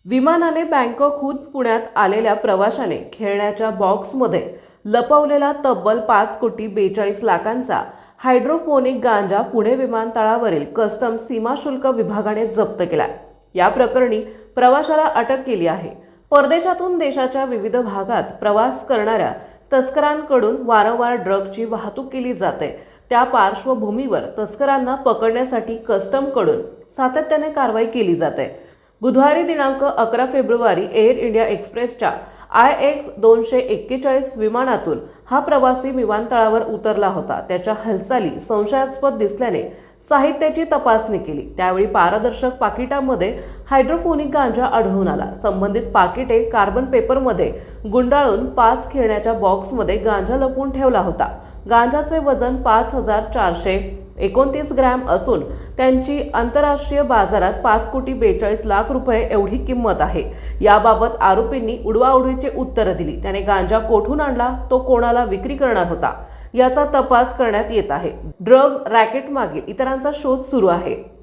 विमानाने बँकॉकहून पुण्यात आलेल्या प्रवाशाने खेळण्याच्या बॉक्समध्ये लपवलेला तब्बल 5,42,00,000 हायड्रोपोनिक गांजा पुणे विमानतळावरील कस्टम सीमाशुल्क विभागाने जप्त केला। या प्रकरणी प्रवाशाला अटक केली आहे। परदेशातून देशाच्या विविध भागात प्रवास करणाऱ्या तस्करांकडून वारंवार ड्रगची वाहतूक केली जाते। त्या पार्श्वभूमीवर तस्करांना पकडण्यासाठी कस्टमकडून सातत्याने कारवाई केली जाते। बुधवारी दिनांक 11 फेब्रुवारी एअर इंडिया एक्सप्रेसच्या IX 241 विमानातून हा प्रवासी विमानतळावर उतरला होता। त्याच्या हालचाली संशयास्पद दिसल्याने साहित्याची तपासणी केली। त्यावेळी पारदर्शक पाकिटामध्ये हायड्रोपोनिक गांजा आढळून आला। संबंधित पाकिटे कार्बन पेपरमध्ये गुंडाळून 5 खेळण्याच्या बॉक्समध्ये गांजा लपवून ठेवला होता। गांजाचे वजन 5,429 ग्रॅम असून त्यांची आंतरराष्ट्रीय बाजारात 5,42,00,000 रुपये एवढी किंमत आहे। याबाबत आरोपींनी उडवाउडवीचे उत्तर दिली। त्याने गांजा कोठून आणला, तो कोणाला विक्री करणार होता याचा तपास करण्यात येत आहे। ड्रग्ज रॅकेट मागील इतरांचा शोध सुरू आहे।